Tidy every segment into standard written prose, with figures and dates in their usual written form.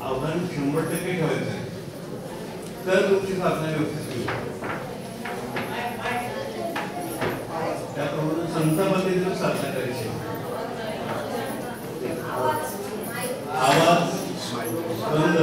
अवधान 100% ठेवायचं आहे, तर तुमची साधना व्यवस्थित होईल. त्याप्रमाणे संत पद्धतीने साधना करायची. आवाज बंद.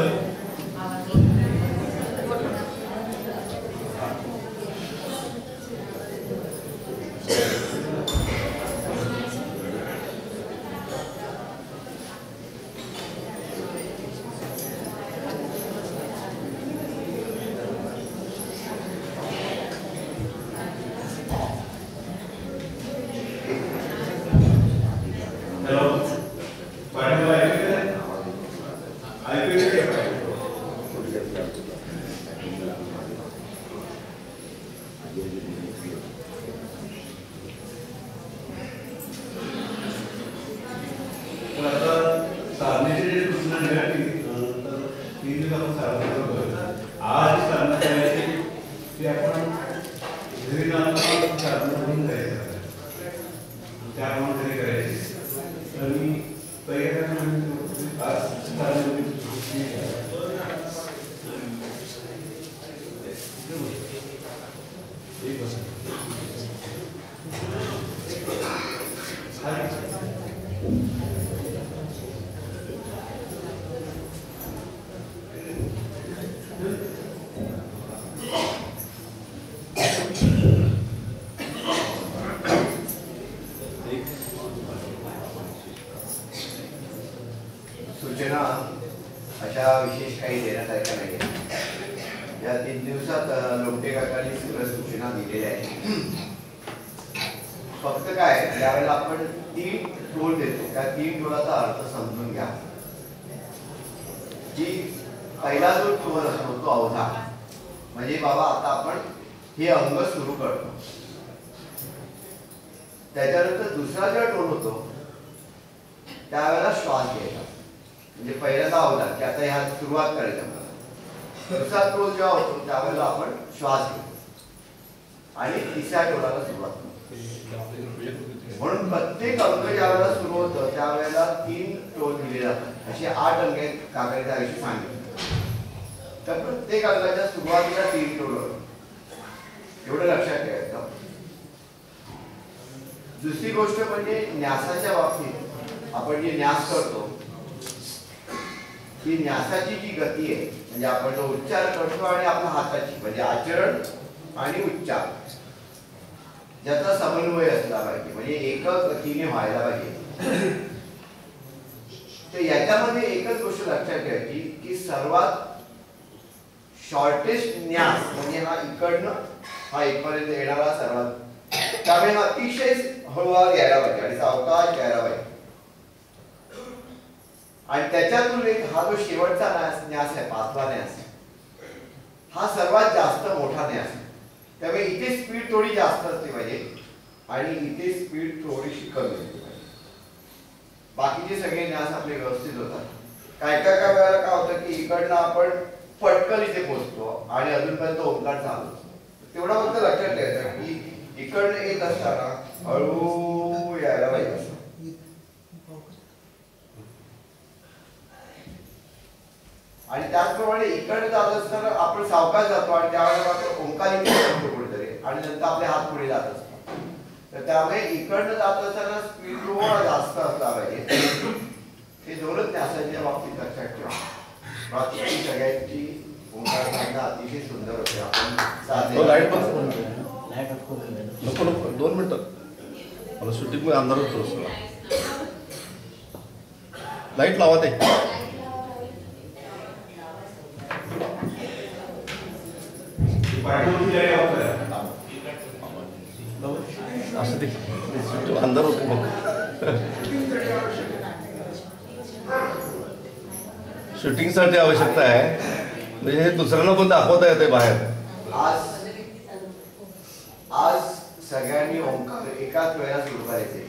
सूचना अशा विशेष काही देण्यासारख्या नाही. या 3 दिवसात लोमटे काकांनी सगळ्या सूचना दिलेल्या आहेत. फक्त काय ज्यावेळेला आपण 3 टोल देतो त्या 3 टोलाचा अर्थ समजून घ्या. की पहिला जो टोल असतो तो अवधान, म्हणजे बाबा आता आपण हे अंग सुरू करतो. त्याच्यानंतर दुसरा जो टोल होतो त्यावेळेला श्वास घ्यायचा, म्हणजे पहिल्यांदा अवधान की आता ह्या सुरुवात करायची मला. दुसरा टोल जेव्हा होतो त्यावेळेला आपण श्वास घेतो आणि तिसऱ्या टोलाला सुरुवात करतो. म्हणून प्रत्येक अंग ज्यावेळेला सुरू होतं त्यावेळेला 3 टोल दिले जातात. असे 8 अंग काकाने त्याविषयी सांगितलं. तर प्रत्येक अंगाच्या सुरुवातीला 3 टोल होतं, एवढं लक्षात ठेवायचं. दुसरी गोष्ट म्हणजे न्यासाच्या बाबतीत आपण जे न्यास करतो की न्यासाची जी गती आहे, म्हणजे आपण जो उच्चार करतो आणि आपल्या हाताची म्हणजे आचरण आणि उच्चार ज्याचा समन्वय असला पाहिजे, म्हणजे एकच गतीने व्हायला पाहिजे. तर याच्यामध्ये एकच गोष्ट लक्षात घ्यायची की सर्वात शॉर्टेस्ट न्यास म्हणजे हा इकडनं हा इथपर्यंत येणारा सर्वात, त्यामुळे हा अतिशय हळूवार यायला पाहिजे आणि सावकाश यायला पाहिजे. आणि त्याच्यातून एक हा जो शेवटचा न्यास आहे, 5वा न्यास, हा सर्वात जास्त मोठा न्यास आहे. त्यामुळे इथे स्पीड थोडी जास्त असली पाहिजे आणि इथे स्पीड थोडीशी कमी असली पाहिजे. बाकीचे सगळे न्यास आपले व्यवस्थित होतात. काय वेळेला काय होतं की इकडनं आपण पटकन इथे पोहोचतो आणि अजूनपर्यंत ओंकार चालू असतो. तेवढा फक्त लक्षात ठेवायचं की इकडनं येत असताना हळू यायला पाहिजे. आणि त्याचप्रमाणे इकडे जात असताना आपण सावकाश जातो आणि त्यावेळेला मात्र ओंकार इथे जातो कुठेतरी आणि नंतर आपले हात पुढे जात असतात. तर त्यामुळे इकडनं जात असताना स्पीड थोडा जास्त असला पाहिजे. हे दोनच न्यासाच्या बाबतीत लक्षात ठेवा. बाकी सगळ्यांची ओंकार साधना अतिशय सुंदर होते. आपण नको 2 मिनिटं मला शूटिंग मध्ये अंधार होतो. लाईट लावा ते. असं ते अंधार होतो मग. शूटिंगसाठी आवश्यकता आहे, म्हणजे हे दुसऱ्यांना पण दाखवता येते बाहेर. आज सगळ्यांनी ओंकार एकाच वेळेला सुरू करायचे.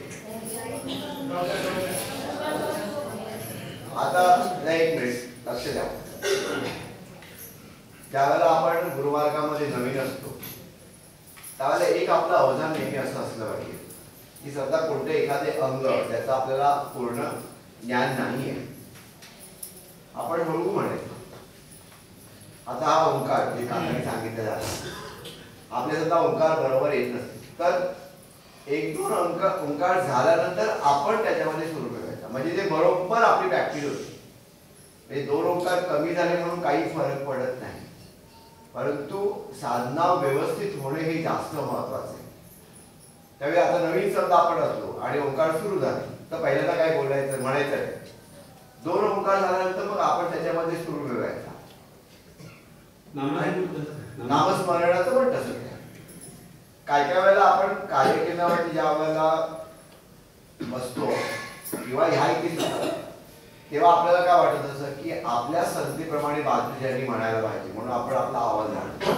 आता एक मिनिट लक्ष द्या. ज्यावेळेला आपण गुरुमार्गामध्ये नवीन असतो त्यावेळेला एक आपलं अवधान नेहमी असं असलं पाहिजे की समजा कोणते एखादे अंग त्याचं आपल्याला पूर्ण ज्ञान नाही आहे आपण हळू म्हणायचं. आता हा ओंकार जे काकांनी सांगितलं झालं, आपल्या सुद्धा ओंकार बरोबर येत नसते, तर एक दोन ओंकार झाल्यानंतर आपण त्याच्यामध्ये सुरू करायचा, म्हणजे ते बरोबर आपली प्रॅक्टिस होते. हे दोन ओंकार कमी झाले म्हणून काही फरक पडत नाही, परंतु साधना व्यवस्थित होणे हे जास्त महत्वाचं आहे. त्यावेळी आता नवीन शब्द आपण असलो आणि ओंकार सुरू झाले तर पहिल्यांदा काय बोलायचं म्हणायचं आहे. दोन ओंकार झाल्यानंतर मग आपण त्याच्यामध्ये सुरू करायचा. नामस्मरणाचं पण तसं काय काय वेळेला आपण कार्य केल्यावरती ज्या वेळेला बसतो किंवा ह्या इथे तेव्हा आपल्याला काय वाटत असं की आपल्या संधीप्रमाणे बाजूच्यानी म्हणायला पाहिजे, म्हणून आपण आपला आवाज घालतो.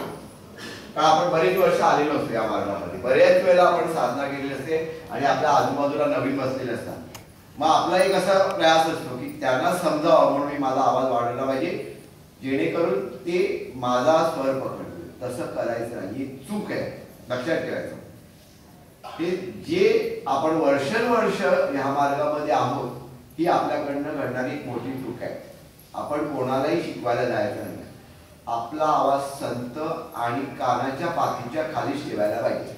कारण आपण बरेच वर्ष आलेलो असतो या मार्गामध्ये, बऱ्याच वेळेला आपण साधना केलेली असते आणि आपल्या आजूबाजूला नवीन बसलेले असतात. मग आपला एक असा प्रयास असतो की त्यांना समजावं म्हणून मी माझा आवाज वाढवला पाहिजे, जेणेकरून ते माझा स्वर पकडतील. तसं करायचं नाही, ही चूक आहे, लक्षात ठेवायचं. ते जे आपण वर्षानुवर्ष ह्या मार्गामध्ये आहोत ही आपल्याकडनं घडणारी एक मोठी चूक आहे. आपण कोणालाही शिकवायला जायचं नाही, आपला आवाज संत आणि कानाच्या पाठीच्या खालीच ठेवायला पाहिजे.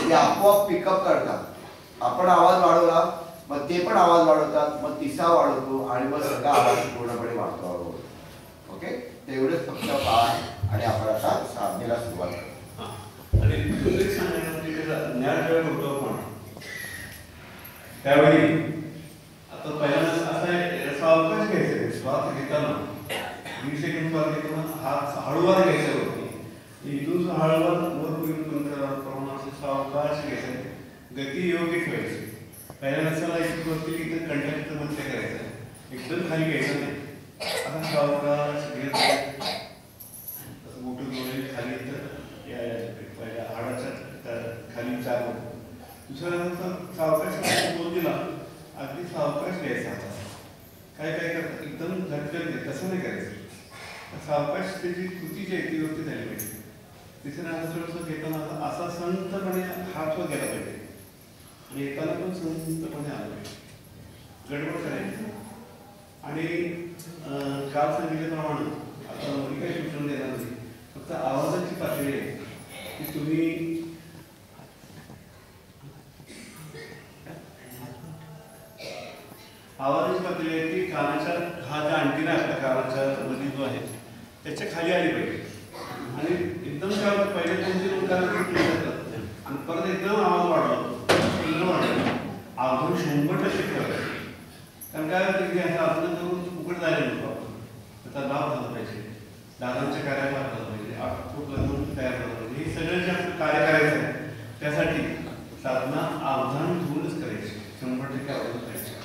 ते आपोआप पिकअप करतात. आपण आवाज वाढवला मग ते पण आवाज वाढवतात, मग तिसरा वाढवतो आणि मग सगळा आवाज पूर्णपणे वाढतो. ओके, तेवढंच फक्त पहा आणि आपण आता साधनेला सुरुवात करू. आणि दुसरी सांगायचं म्हणजे ज्ञान जेव्हा होतो आपण त्यावेळी आता पहिल्यांदा असं आहे, सावकाश घ्यायचं. श्वास घेताना 20 सेकंद श्वास घेताना हात हळूवार घ्यायचा होती, इथून हळूवार वर प्रमाणात सावकाश घ्यायचं, गती योग्य ठेवायची. पहिल्यांदा असं वरती इथं कंठस्थ बंद करायचं, एकदम खाली घ्यायचं नाही. आता सावकाश घेत असं मोठं डोळे खाली पहिल्या हाडाच्या खाली चालू. दुसऱ्या सावकाश बोल दिला, अगदी सावकाश घ्यायचा. काय काय करतात एकदम झटकन घे, तसं नाही करायचं. सावकाश त्याची कृती जी आहे ती व्यवस्थित झाली पाहिजे. तिसऱ्या थोडंसं घेताना असा संतपणे हात वर गेला पाहिजे आणि येताना पण संतपणे आला पाहिजे, गडबड करायची. आणि काल सांगितल्याप्रमाणे आता मी काही सूचना देणार नाही, फक्त आवाजाची पातळी आहे की तुम्ही आवाजाची पातळी आहे की कानाच्या हा जो अंटीना आपल्या कानाच्या मध्ये जो आहे त्याच्या खाली आली पाहिजे. आणि एकदम काय होतं, पहिले 2-3 ओंकार आणि परत एकदम आवाज वाढला आवाज 100% ठेवायचा. कारण काय होतं की असं आपण करून फुकट जायला नको, आपण त्याचा लाभ झाला पाहिजे, दादांच्या कार्याला लाभ झाला पाहिजे, खूप लग्न तयार झालं पाहिजे. हे सगळं जे आपलं कार्य करायचं आहे त्यासाठी साधना अवधान घेऊनच करायची, 100% अवधान करायची.